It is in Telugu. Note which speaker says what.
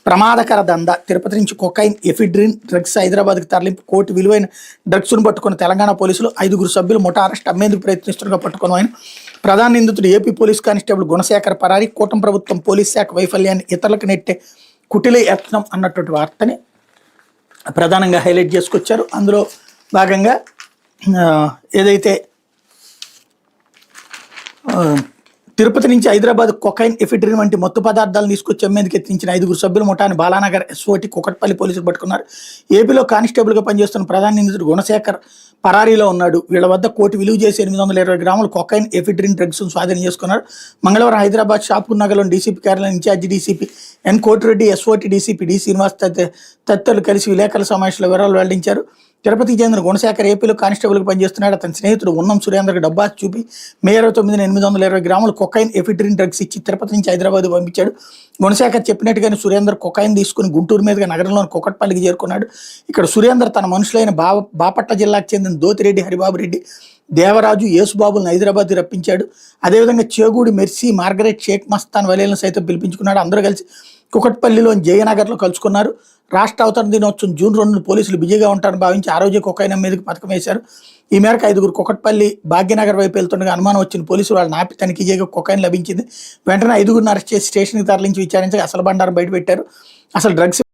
Speaker 1: ప్రమాదకర దందా తిరుపతి నుంచి కొకైన్ ఎఫిడ్రిన్ డ్రగ్స్ హైదరాబాద్కి తరలింపు కోటి విలువైన డ్రగ్స్ను పట్టుకున్న తెలంగాణ పోలీసులు 5 సభ్యులు ముఠా అరెస్ట్ అమ్మేందుకు ప్రయత్నిస్తుండగా పట్టుకున్న ఆయన ప్రధాన నిందితుడు ఏపీ పోలీస్ కానిస్టేబుల్ గుణశేఖర్ పరారి కూటమి ప్రభుత్వం పోలీస్ శాఖ వైఫల్యాన్ని ఇతరులకు నెట్టే కుటిల యత్నం అన్నటువంటి వార్తని ప్రధానంగా హైలైట్ చేసుకొచ్చారు. అందులో భాగంగా ఏదైతే తిరుపతి నుంచి హైదరాబాద్ కొకైన్ ఎఫిడ్రిన్ వంటి మత్తు పదార్థాలను తీసుకొచ్చి అమ్మేందుకు యత్నించిన 5 సభ్యుల ముఠాని బాలానగర్ ఎస్ఓటి కుకట్పల్లి పోలీసులు పట్టుకున్నారు. ఏపీలో కానిస్టేబుల్గా పనిచేస్తున్న ప్రధాన నిందితుడు గుణశేఖర్ పరారీలో ఉన్నాడు. వీళ్ళ వద్ద కోటి విలువ చేసి 820 గ్రాముల కొకైన్ ఎఫిడ్రిన్ డ్రగ్స్ స్వాధీనం చేసుకున్నారు. మంగళవారం హైదరాబాద్ షాపూర్ నగర్లోని డీసీపీ కార్యాలయం in charge DCP N Kotireddy, SOT DCP D Srinivas తదితరులు కలిసి విలేకరుల సమావేశంలో వివరాలు వెల్లడించారు. తిరుపతికి చెందిన గుణశేఖర్ ఏపీలో కానిస్టేబుల్గా పనిచేస్తున్నాడు. అతని స్నేహితుడు ఉన్నం సురేందర్కి డబ్బా చూపి మే 29న 820 గ్రాముల కొకైన్ ఎఫిడ్రిన్ డ్రగ్స్ ఇచ్చి తిరుపతి నుంచి హైదరాబాద్ పంపించాడు. గుణశేఖర్ చెప్పినట్టుగానే సురేందర్ కొకైన్ తీసుకుని గుంటూరు మీదుగా నగరంలోని కుకట్పల్లికి చేరుకున్నాడు. ఇక్కడ సురేందర్ తన మనుషులైన బాపట్ల జిల్లాకు చెందిన దోతిరెడ్డి, హరిబాబు రెడ్డి, దేవరాజు, యేసుబాబులను హైదరాబాద్ రప్పించాడు. అదేవిధంగా చేగూడి, మెర్సీ, మార్గరెట్, షేక్ మస్తాన్ వలీలను సైతం పిలిపించుకున్నాడు. అందరూ కలిసి కుకట్పల్లిలోని జయనగర్లో కలుసుకున్నారు. రాష్ట్ర అవతరణ దినోత్సవం జూన్ 2 పోలీసులు బిజీగా ఉంటారని భావించి ఆ రోజే కొకైన్ మీదకి పథకం వేశారు. ఈ మేరకు 5 కుకట్పల్లి భాగ్యనగర్ వైపు వెళ్తుండగా అనుమానం వచ్చిన పోలీసులు వాళ్ళని ఆపి తనిఖీ చేయగా కొకైన్ లభించింది. వెంటనే 5 అరెస్ట్ చేసి స్టేషన్కి తరలించి విచారించగా అసలు బండారం బయటపెట్టారు. అసలు డ్రగ్స్